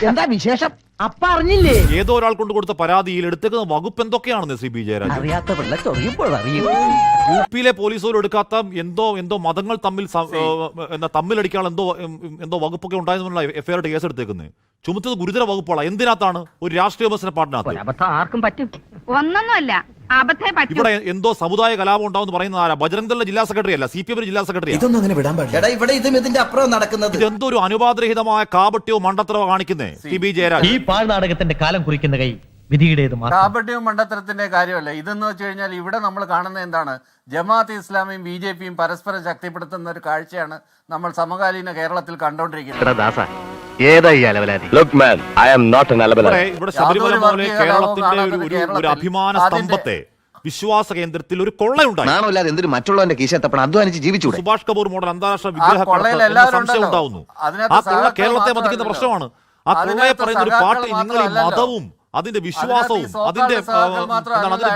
എന്താ വിശേഷം? അപ്പ അറിഞ്ഞില്ലേ? ഏതോ ഒരാൾ കൊണ്ട് കൊടുത്ത പരാതിയിൽ എടുത്തേക്കുന്ന വകുപ്പ് എന്തൊക്കെയാണെന്ന് ശ്രീ പി ജയരാജൻ അറിയാത്ത പിള്ള ചൊറിയുമ്പോൾ അറിയും. യുപിയിലെ പോലീസുകൾ എടുക്കാത്ത എന്തോ മതങ്ങൾ തമ്മിലടിക്കാനുള്ള എന്തോ വകുപ്പൊക്കെ ഉണ്ടായതുകൊണ്ടുള്ള എഫ്ഐആർ കേസ് എടുത്തേക്കുന്നത്. ചുമത്തത് ഗുരുതര വകുപ്പുകളാണ്. എന്തിനകത്താണ്? ഒരു രാഷ്ട്രീയ ബസ്സിനെ പാട്ടിനകത്ത് ആർക്കും പറ്റും. ഒന്നൊന്നുമല്ല, ഇവിടെ എന്തോ സമുദായ കലാപം ഉണ്ടാവും പറയുന്നത് ആരാ? ബജറംഗ് ദളിന്റെ ജില്ലാ സെക്രട്ടറി അല്ല, CPM ജില്ലാ സെക്രട്ടറി. ഇതെന്തോ ഒരു അനുവാദരഹിതമായ കാപട്യവും മണ്ടത്തരവോ കാണിക്കുന്നേ ശ്രീ പി ജയരാജൻ. ഈ പാഴ്നാടകത്തിന്റെ കാലം കുറിക്കുന്ന കൈ വിധിയുടേത്. കാപട്യവും മണ്ടത്തരത്തിന്റെ കാര്യമല്ല ഇതെന്ന് വെച്ച് കഴിഞ്ഞാൽ ഇവിടെ നമ്മൾ കാണുന്നത് എന്താണ്? ജമാഅത്ത് ഇസ്ലാമിയും BJPയും പരസ്പരം ശക്തിപ്പെടുത്തുന്ന ഒരു കാഴ്ചയാണ് നമ്മൾ സമകാലീന കേരളത്തിൽ കണ്ടോണ്ടിരിക്കുന്നത്. ഇവിടെ ശബരിമല പോലെ കേരളത്തിന്റെ ഒരു അഭിമാന സ്തംഭത്തെ വിശ്വാസ കേന്ദ്രത്തിൽ ഒരു കൊള്ളയുണ്ടായി. എന്തൊരു മറ്റുള്ളവന്റെ കീശത്തപ്പണം അധ്വാനിച്ച് ജീവിച്ചു. സുഭാഷ് കപൂർ മോഡൽ അന്താരാഷ്ട്ര വിഗ്രഹ സംശയം ഉണ്ടാവുന്നു. ആ കൊള്ള കേരളത്തെ മതിക്കുന്ന പ്രശ്നമാണ്. ആ കൊള്ളയെ പറയുന്ന ഒരു പാർട്ടി നിങ്ങൾ ഈ മതവും അതിന്റെ വിശ്വാസവും അതിന്റെ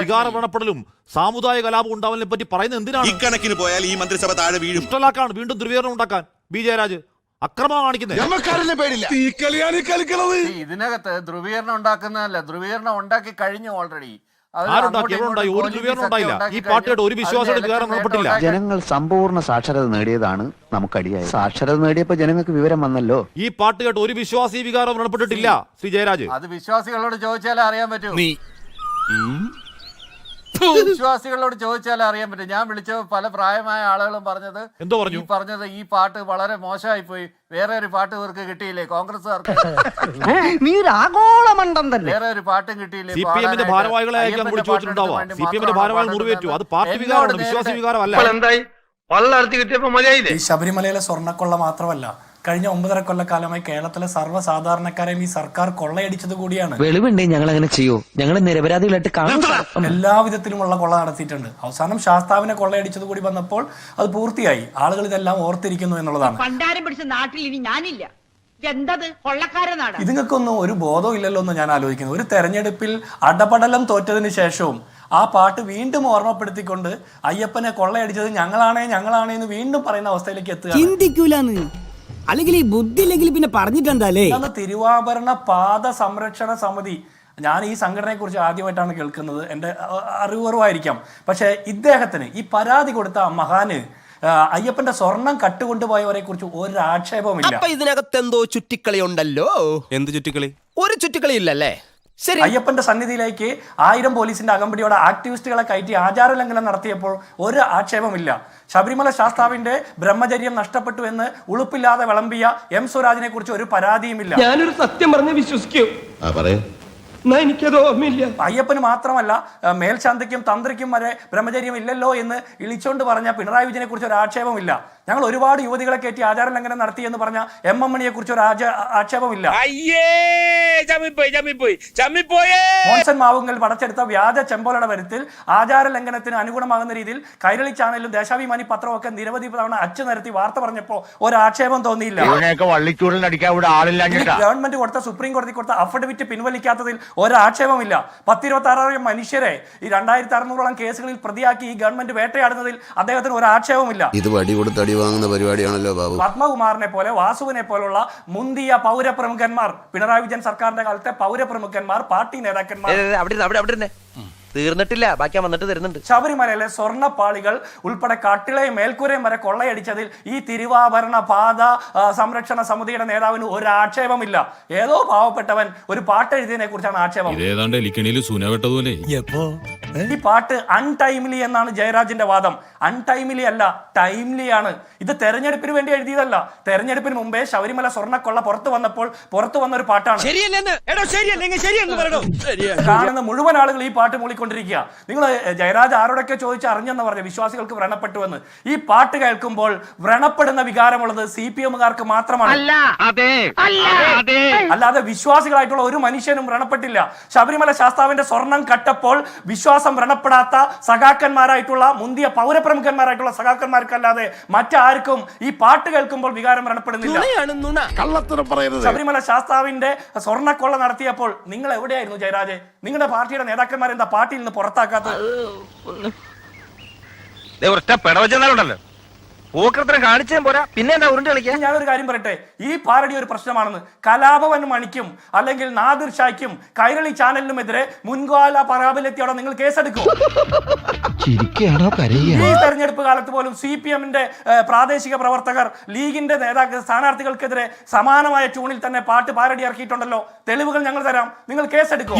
വികാര വ്രണപ്പെടലും സാമുദായിക കലാപം ഉണ്ടാവലിനെ പറ്റി പറയുന്നത് എന്തിനാണ്? ഇക്കണക്കിന് പോയാൽ ഈ മന്ത്രിസഭ താഴെ വീഴും. ഇഷ്ടലാക്കാണ് വീണ്ടും ധ്രുവീകരണം ഉണ്ടാക്കാൻ ബി ജയരാജ് അക്രമം കാണിക്കുന്നത്. ഇതിനകത്ത് ധ്രുവീകരണം ഉണ്ടാക്കുന്നതല്ല, ധ്രുവീകരണം ഉണ്ടാക്കി കഴിഞ്ഞു ഓൾറെഡി. ഒരു ധ്രുവീകരണം ഉണ്ടായില്ല. ഈ പാർട്ടിയുടെ ഒരു വിശ്വാസയുടെ വികാരം ഉൾപ്പെട്ടില്ല. ജനങ്ങൾ സമ്പൂർണ്ണ സാക്ഷരത നേടിയതാണ് നമുക്കടിയായി. സാക്ഷരത നേടിയപ്പോ ജനങ്ങൾക്ക് വിവരം വന്നല്ലോ. ഈ പാർട്ടിയായിട്ട് ഒരു വിശ്വാസി വികാരം ഉൾപ്പെട്ടിട്ടില്ല ശ്രീ ജയരാജ്. അത് വിശ്വാസികളോട് ചോദിച്ചാലേ അറിയാൻ പറ്റൂ. വിശ്വാസികളോട് ചോദിച്ചാലേ അറിയാൻ പറ്റും. ഞാൻ വിളിച്ചപ്പോൾ പല പ്രായമായ ആളുകളും പറഞ്ഞത് ഈ പാട്ട് വളരെ മോശമായി പോയി, വേറെ ഒരു പാട്ട് ഇവർക്ക് കിട്ടിയില്ലേ കോൺഗ്രസ്സുകാർക്ക്? നീ ഒരു ആഗോളമണ്ഡം തന്നെ. വേറെ ഒരു പാട്ടും കിട്ടിയില്ലേ? CPM ഭാരവാഹികളെ വിളിച്ചു വെച്ചിട്ടുണ്ടാവുക. CPM ഭാരവാഹികൾ മുറിവേറ്റു. അത് പാർട്ടി വികാരമാണ്, വിശ്വാസി വികാരമല്ല. ഈ ശബരിമലയിലെ സ്വർണ്ണക്കൊള്ള മാത്രമല്ല, കഴിഞ്ഞ 9.5 കൊല്ലക്കാലമായി കേരളത്തിലെ സർവ്വസാധാരണക്കാരെയും ഈ സർക്കാർ കൊള്ളയടിച്ചത് കൂടിയാണ്. വെളിവുണ്ടേ ഞങ്ങൾ അങ്ങനെ ചെയ്യൂ. ഞങ്ങൾ നിരപരാധികളായിട്ട് കാണും. എല്ലാ വിധത്തിലുമുള്ള കൊള്ള നടത്തിയിട്ടുണ്ട്. അവസാനം ശാസ്താവിനെ കൊള്ളയടിച്ചത് കൂടി വന്നപ്പോൾ അത് പൂർത്തിയായി. ആളുകൾ ഇതെല്ലാം ഓർത്തിരിക്കുന്നു എന്നുള്ളതാണ്. ഇതിങ്ങൾക്കൊന്നും ഒരു ബോധവും ഇല്ലല്ലോ എന്ന് ഞാൻ ആലോചിക്കുന്നു. ഒരു തെരഞ്ഞെടുപ്പിൽ അടപടലം തോറ്റതിന് ശേഷവും ആ പാട്ട് വീണ്ടും ഓർമ്മപ്പെടുത്തിക്കൊണ്ട് അയ്യപ്പനെ കൊള്ളയടിച്ചത് ഞങ്ങളാണേ എന്ന് വീണ്ടും പറയുന്ന അവസ്ഥയിലേക്ക് എത്തുക. അല്ലെങ്കിൽ ഈ ബുദ്ധി ഇല്ലെങ്കിൽ പിന്നെ പറഞ്ഞിട്ടുണ്ടല്ലേ. തിരുവാഭരണ പാത സംരക്ഷണ സമിതി, ഞാൻ ഈ സംഘടനയെ കുറിച്ച് ആദ്യമായിട്ടാണ് കേൾക്കുന്നത്. എൻ്റെ അറിവുറവായിരിക്കാം. പക്ഷെ ഇദ്ദേഹത്തിന് ഈ പരാതി കൊടുത്ത മഹാന് അയ്യപ്പന്റെ സ്വർണം കട്ടുകൊണ്ടുപോയവരെ കുറിച്ച് ഒരു ആക്ഷേപമില്ല. ഇതിനകത്ത് എന്തോ ചുറ്റിക്കളി ഉണ്ടല്ലോ. എന്ത് ചുറ്റിക്കളി? ഒരു ചുറ്റിക്കളി ഇല്ലല്ലേ? അയ്യപ്പന്റെ സന്നിധിയിലേക്ക് 1000 പോലീസിന്റെ അകമ്പടിയോടെ ആക്ടിവിസ്റ്റുകളെ കയറ്റി ആചാരലംഘനം നടത്തിയപ്പോൾ ഒരു ആക്ഷേപമില്ല. ശബരിമല ശാസ്താവിന്റെ ബ്രഹ്മചര്യം നഷ്ടപ്പെട്ടു എന്ന് ഉളുപ്പില്ലാതെ വിളമ്പിയ M സ്വരാജിനെ കുറിച്ച് ഒരു പരാതിയുമില്ല. ഞാനൊരു സത്യം പറഞ്ഞ് വിശ്വസിക്കൂ. എനിക്കത് ഓർമ്മയില്ല. അയ്യപ്പന് മാത്രമല്ല മേൽശാന്തിക്കും തന്ത്രിക്കും വരെ ബ്രഹ്മചര്യം ഇല്ലല്ലോ എന്ന് ഇളിച്ചോണ്ട് പറഞ്ഞ പിണറായി വിജയനെ കുറിച്ച് ഒരു ആക്ഷേപമില്ല. ഞങ്ങൾ ഒരുപാട് യുവതികളെ കയറ്റി ആചാര ലംഘനം നടത്തി എന്ന് പറഞ്ഞ MM മണിയെ കുറിച്ച് ഒരു ആക്ഷേപമില്ല. മോൻസൺ മാവുങ്കൽ പടച്ചെടുത്ത വ്യാജ ചെമ്പോലയുടെ വരുത്തിൽ ആചാര ലംഘനത്തിന് അനുഗുണമാകുന്ന രീതിയിൽ കൈരളി ചാനലിലും ദേശാഭിമാനി പത്രവും ഒക്കെ നിരവധി തവണ അച്ചു നിരത്തി വാർത്ത പറഞ്ഞപ്പോ ഒരു ആക്ഷേപം തോന്നിയില്ല. ഗവൺമെന്റ് കൊടുത്ത സുപ്രീം കോടതി കൊടുത്ത അഫിഡവിറ്റ് പിൻവലിക്കാത്തതിൽ ഒരാക്ഷേപമില്ല. 10-26 മനുഷ്യരെ ഈ 2600ഓളം കേസുകളിൽ പ്രതിയാക്കി ഈ ഗവൺമെന്റ് വേട്ടയാടുന്നതിൽ അദ്ദേഹത്തിന് ഒരു ആക്ഷേപമില്ല. ഇത് വടി കൊടുത്ത് അടി വാങ്ങുന്ന പരിപാടിയാണല്ലോ ബാബു. പത്മകുമാറിനെ പോലെ വാസുവിനെ പോലുള്ള മുന്തിയ പൗരപ്രമുഖന്മാർ, പിണറായി വിജയൻ സർക്കാരിന്റെ കാലത്തെ പൗരപ്രമുഖന്മാർ, പാർട്ടി നേതാക്കന്മാർ തീർന്നിട്ടില്ല, ബാക്കി വന്നിട്ട് തരുന്നുണ്ട്. ശബരിമലയിലെ സ്വർണ്ണപ്പാളികൾ ഉൾപ്പെടെ കട്ടിളയും മേൽക്കൂരയും വരെ കൊള്ളയടിച്ചതിൽ ഈ തിരുവാഭരണ പാത സംരക്ഷണ സമിതിയുടെ നേതാവിന് ഒരു ആക്ഷേപമില്ല. ഏതോ പാവപ്പെട്ടവൻ ഒരു പാട്ട് എഴുതിയതിനെ കുറിച്ചാണ് ആക്ഷേപം. ഈ പാട്ട് അൺടൈംലി എന്നാണ് ജയരാജിന്റെ വാദം. അൺടൈംലി അല്ല, ടൈംലി ആണ്. ഇത് തെരഞ്ഞെടുപ്പിന് വേണ്ടി എഴുതിയതല്ല. തെരഞ്ഞെടുപ്പിന് മുമ്പേ ശബരിമല സ്വർണ്ണക്കൊള്ള പുറത്തു വന്ന ഒരു പാട്ടാണ്. കാണുന്ന മുഴുവൻ ആളുകൾ ഈ പാട്ട് മൂളിക്കൊണ്ടിരിക്കുക. നിങ്ങൾ ജയരാജ് ആരോടൊക്കെ ചോദിച്ച് അറിഞ്ഞെന്ന് പറഞ്ഞ വിശ്വാസികൾക്ക് വ്രണപ്പെട്ടുവെന്ന്. ഈ പാട്ട് കേൾക്കുമ്പോൾ വ്രണപ്പെടുന്ന വികാരമുള്ളത് CPM-കാർക്ക് മാത്രമാണ്, അല്ലാതെ വിശ്വാസികളായിട്ടുള്ള ഒരു മനുഷ്യനും വ്രണപ്പെട്ടില്ല. ശബരിമല ശാസ്താവിന്റെ സ്വർണം കട്ടപ്പോൾ വിശ്വാസം വ്രണപ്പെടാത്ത സഖാക്കന്മാരായിട്ടുള്ള മുന്തിയ പൗരപ്രമുഖന്മാരായിട്ടുള്ള സഖാക്കന്മാർക്കല്ലാതെ മറ്റാർക്കും ഈ പാട്ട് കേൾക്കുമ്പോൾ വികാരം വ്രണപ്പെടുന്നില്ല. ശബരിമല ശാസ്താവിന്റെ സ്വർണ്ണക്കൊള്ള നടത്തിയപ്പോൾ നിങ്ങൾ എവിടെയായിരുന്നു ജയരാജ്? നിങ്ങളുടെ പാർട്ടിയുടെ നേതാക്കന്മാർ എന്താ പാർട്ടിയിൽ നിന്ന് പുറത്താക്കാത്തത്? പൂക്കൃത്രം കാണിച്ചേ പോരാ പിന്നെ എന്താ ഉരുണ്ട് കളിക്കാൻ. ഞാനൊരു കാര്യം പറയട്ടെ, ഈ പാരഡി ഒരു പ്രശ്നമാണെന്ന് കലാഭവൻ മണിക്കും അല്ലെങ്കിൽ നാദിർ ഷായ്ക്കും കൈരളി ചാനലിനുമെതിരെ മുൻകാല പരാബല്യത്തോടെ നിങ്ങൾ കേസെടുക്കും. ഈ തെരഞ്ഞെടുപ്പ് കാലത്ത് പോലും CPM-ന്റെ പ്രാദേശിക പ്രവർത്തകർ ലീഗിന്റെ സ്ഥാനാർത്ഥികൾക്കെതിരെ സമാനമായ ട്യൂണിൽ തന്നെ പാട്ട് പാരഡി ഇറക്കിയിട്ടുണ്ടല്ലോ. തെളിവുകൾ ഞങ്ങൾ തരാം, നിങ്ങൾ കേസെടുക്കും.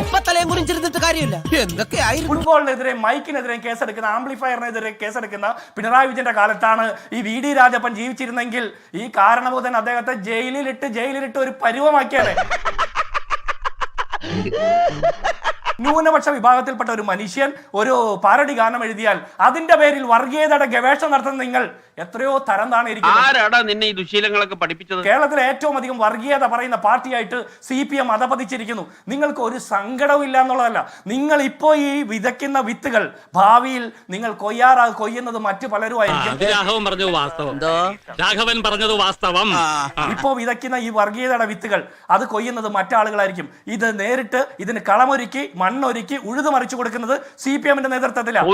ഫുട്ബോളിനെതിരെ മൈക്കിനെതിരെ കേസെടുക്കുന്ന, ആംപ്ലിഫയറിനെതിരെ കേസെടുക്കുന്ന പിണറായി വിജയന്റെ കാലത്താണ് ഈ VD രാജപ്പൻ ജീവിച്ചിരുന്നെങ്കിൽ ഈ കാരണഭൂതൻ അദ്ദേഹത്തെ ജയിലിലിട്ട് ഒരു പരുവമാക്കിയാണ്. ന്യൂനപക്ഷ വിഭാഗത്തിൽപ്പെട്ട ഒരു മനുഷ്യൻ ഒരു പാരഡി ഗാനം എഴുതിയാൽ അതിന്റെ പേരിൽ വർഗീയതയുടെ ഗവേഷണം നടത്തുന്ന നിങ്ങൾ എത്രയോ തരം താണിരിക്കുന്നു. കേരളത്തിലെ ഏറ്റവും അധികം വർഗീയത പറയുന്ന പാർട്ടിയായിട്ട് CPM അധപതിച്ചിരിക്കുന്നു. നിങ്ങൾക്ക് ഒരു സങ്കടവും ഇല്ല എന്നുള്ളതല്ല, നിങ്ങൾ ഇപ്പോ ഈ വിതയ്ക്കുന്ന വിത്തുകൾ ഭാവിയിൽ നിങ്ങൾ കൊയ്യുന്നത് മറ്റു പലരും ആയിരിക്കും. ഇപ്പോ വിതയ്ക്കുന്ന ഈ വർഗീയതയുടെ വിത്തുകൾ അത് കൊയ്യുന്നത് മറ്റാളുകളായിരിക്കും. ഇത് നേരിട്ട് ഇതിന് കളമൊരുക്കി മണ്ണൊരുക്കി ഉഴുതുമറിച്ചു കൊടുക്കുന്നത് CPM-ന്റെ നേതൃത്വത്തിലാണ്.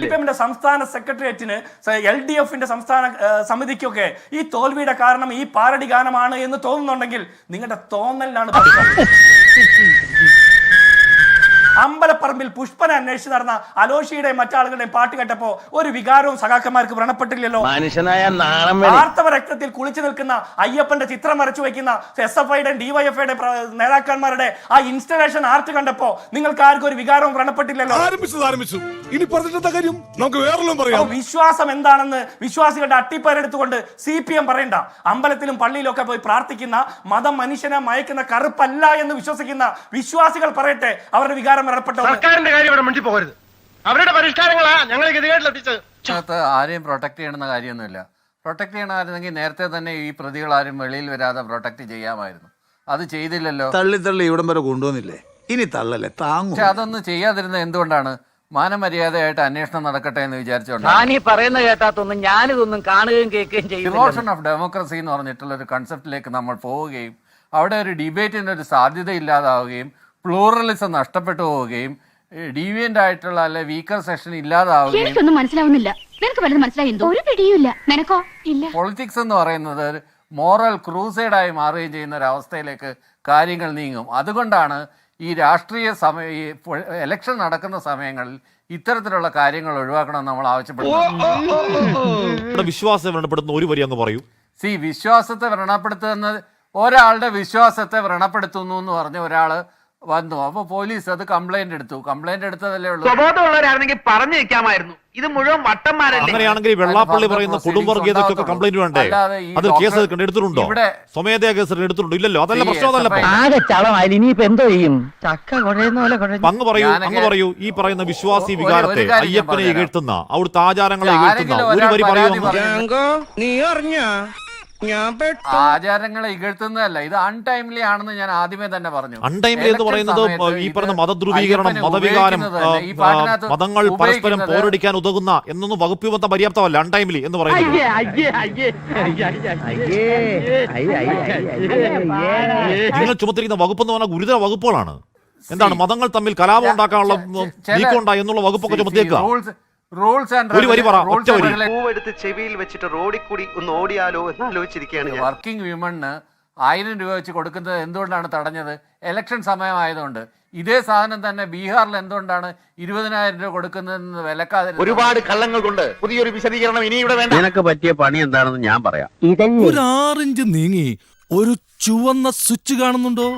CPM-ന്റെ സംസ്ഥാന സെക്രട്ടേറിയറ്റിന് LDF-ന്റെ സംസ്ഥാന സമിതിക്കൊക്കെ ഈ തോൽവിയുടെ കാരണം ഈ പാരഡി ഗാനമാണ് എന്ന് തോന്നുന്നുണ്ടെങ്കിൽ നിങ്ങളുടെ തോന്നലിനാണ്. അമ്പലപ്പറമ്പിൽ പുഷ്പനെ അന്വേഷിച്ച് നടന്ന അലോഷിയുടെയും മറ്റാളുകളുടെയും പാട്ട് കേട്ടപ്പോ ഒരു വികാരവും സഖാക്കന്മാർക്ക് വ്രണപ്പെട്ടില്ലല്ലോ. ആർത്തവ രക്തത്തിൽ കുളിച്ചു നിൽക്കുന്ന അയ്യപ്പന്റെ ചിത്രം വരച്ചു വയ്ക്കുന്ന SFI-യുടെയും DYFI-യുടെ നേതാക്കന്മാരുടെ ആ ഇൻസ്റ്റലേഷൻ ആർട്ട് കണ്ടപ്പോ നിങ്ങൾക്ക് ആർക്കും ഒരു വികാരവും വ്രണപ്പെട്ടില്ലല്ലോ. വിശ്വാസം എന്താണെന്ന് വിശ്വാസികളുടെ അട്ടിപ്പേരെടുത്തുകൊണ്ട് CPM പറയണ്ട. അമ്പലത്തിലും പള്ളിയിലും ഒക്കെ പോയി പ്രാർത്ഥിക്കുന്ന മതം മനുഷ്യനെ മയക്കുന്ന കറുപ്പല്ല എന്ന് വിശ്വസിക്കുന്ന വിശ്വാസികൾ പറയട്ടെ അവരുടെ വികാരം. സർക്കാരിന്റെ കാര്യം ഇവിടെ മുന്നിൽ പോകരുത്. അവരുടെ പരിഷ്കാരങ്ങളാ ഞങ്ങളെ ഗതികേട്ടിലെത്തിച്ചത്. ആരെയും പ്രൊട്ടക്ട് ചെയ്യണമെന്ന കാര്യമൊന്നുമില്ല. പ്രൊട്ടക്ട് ചെയ്യണമായിരുന്നെങ്കിൽ നേരത്തെ തന്നെ ഈ പ്രതികൾ ആരും വെളിയിൽ വരാതെ പ്രൊട്ടക്ട് ചെയ്യാമായിരുന്നു. അത് ചെയ്തില്ലല്ലോ. തള്ളി ഇവിടം വരെ കൊണ്ടുവന്നില്ലേ, ഇനി തള്ളല്ലേ താങ്ങും. പക്ഷെ അതൊന്നും ചെയ്യാതിരുന്നത് എന്തുകൊണ്ടാണ്? മാനമര്യാദയായിട്ട് അന്വേഷണം നടക്കട്ടെ എന്ന് വിചാരിച്ചോണ്ട്. പറയുന്ന കേട്ടാത്തൊന്നും ഞാനിതൊന്നും കാണുകയും കേൾക്കുകയും ചെയ്യും. ഇറോഷൻ ഓഫ് ഡെമോക്രസി എന്ന് പറഞ്ഞിട്ടുള്ള ഒരു കൺസെപ്റ്റിലേക്ക് നമ്മൾ പോവുകയും അവിടെ ഒരു ഡിബേറ്റിന് ഒരു സാധ്യത ഇല്ലാതാവുകയും പ്ലൂറലിസം നഷ്ടപ്പെട്ടു പോവുകയും ഡീവിയന്റ് ആയിട്ടുള്ള അല്ലെ വീക്കർ സെക്ഷൻ ഇല്ലാതാവുകയും. മനസ്സിലാവുന്നില്ല. ഒരു പിടിയുമില്ല. നിനക്കോ? ഇല്ല. പൊളിറ്റിക്സ് എന്ന് പറയുന്നത് മോറൽ ക്രൂസൈഡായി മാറുകയും ചെയ്യുന്ന ഒരു അവസ്ഥയിലേക്ക് കാര്യങ്ങൾ നീങ്ങും. അതുകൊണ്ടാണ് ഈ രാഷ്ട്രീയ ഇലക്ഷൻ നടക്കുന്ന സമയങ്ങളിൽ ഇത്തരത്തിലുള്ള കാര്യങ്ങൾ ഒഴിവാക്കണം നമ്മൾ ആവശ്യപ്പെടുന്നത്. വിശ്വാസം വ്രണപ്പെടുത്തുന്ന ഒരു വരി അങ്ങ് പറയൂ. വിശ്വാസത്തെ വ്രണപ്പെടുത്തുന്നത് ഒരാളുടെ വിശ്വാസത്തെ വ്രണപ്പെടുത്തുന്നു എന്ന് പറഞ്ഞ ഒരാള് വന്നു. അപ്പൊ പോലീസ് അത് കംപ്ലൈന്റ് എടുത്തതല്ലേ ഉള്ളൂ. സ്വബോധമുള്ളവരായിരുന്നെങ്കിൽ പറഞ്ഞു വെക്കാമായിരുന്നു. ഇത് മുഴുവൻ വട്ടന്മാരല്ലേ. അങ്ങനെയാണെങ്കിൽ വെള്ളാപ്പള്ളി പറയുന്ന കുടുംബവർഗീയതയ്ക്കൊക്കെ കംപ്ലൈന്റ് വേണ്ടേ? അത് കേസ് എടുത്തിട്ടുണ്ടോ? സ്വമേധയാ കേസ് എടുത്തിട്ടുണ്ടോ? ഇല്ലല്ലോ. അതല്ല പ്രശ്നം. അതല്ല അങ്ങ് പറയൂ. ഈ പറയുന്ന വിശ്വാസി വികാരത്തെ, അയ്യപ്പനെ ഇകഴ്ത്തുന്ന അവിടുത്തെ ആചാരങ്ങളെ ഇകഴ്ത്തുന്ന ഒരു വരി പറയൂ. ആചാരങ്ങളെ ഇകഴ്ത്തുന്നതല്ല, ഇത് അൺടൈംലി ആണെന്ന് ഞാൻ ആദ്യമേ തന്നെ പറഞ്ഞു. അൺടൈംലി എന്ന് പറയുന്നത് ഈ പറഞ്ഞ മതധ്രുവീകരണം, മതവികാരം, മതങ്ങൾ പരസ്പരം പോരടിക്കാൻ ഉതകുന്ന എന്നൊന്നും വകുപ്പ് ബന്ധം പര്യാപ്തമല്ല. അൺടൈംലി എന്ന് പറയുന്നത് നിങ്ങൾ ചുമത്തിരിക്കുന്ന വകുപ്പ് എന്ന് പറഞ്ഞാൽ ഗുരുതര വകുപ്പുകളാണ്. എന്താണ്? മതങ്ങൾ തമ്മിൽ കലാപം ഉണ്ടാക്കാനുള്ള നീക്കമുണ്ടായി എന്നുള്ള വകുപ്പൊക്കെ ചുമത്തിയേക്കുക. പൂവെടുത്ത് ചെവിയിൽ വെച്ചിട്ട് റോഡിൽ കൂടി ഒന്ന് ഓടിയാലോ എന്ന് ആലോചിച്ചിരിക്കുകയാണ്. വർക്കിംഗ് വിമണിന് 1000 രൂപ വെച്ച് കൊടുക്കുന്നത് എന്തുകൊണ്ടാണ് തടഞ്ഞത്? ഇലക്ഷൻ സമയമായതുകൊണ്ട്. ഇതേ സാധനം തന്നെ ബീഹാറിൽ എന്തുകൊണ്ടാണ് 20,000 രൂപ കൊടുക്കുന്നതെന്ന് വിലക്കാതെ? ഒരുപാട് കള്ളങ്ങൾ കൊണ്ട് പുതിയൊരു വിശദീകരണം ഇനി ഇവിടെ വേണ്ട. നിനക്ക് പറ്റിയ പണി എന്താണെന്ന് ഞാൻ പറയാം. ഒരു 6 ഇഞ്ച് നീങ്ങി ഒരു ചുവന്ന സ്വിച്ച് കാണുന്നുണ്ടോ?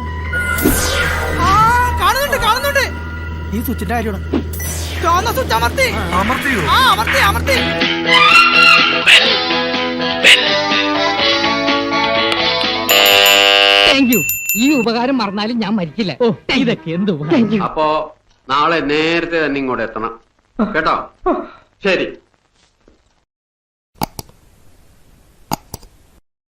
കാണുന്നുണ്ട്. ഈ സ്വിച്ചിന്റെ കാര്യമാണ്. ഈ ഉപകാരം മറന്നാലും ഞാൻ മരിക്കില്ല. ഇതൊക്കെ എന്തു. അപ്പോ നാളെ നേരത്തെ തന്നെ ഇങ്ങോട്ട് എത്തണം കേട്ടോ. ശരി.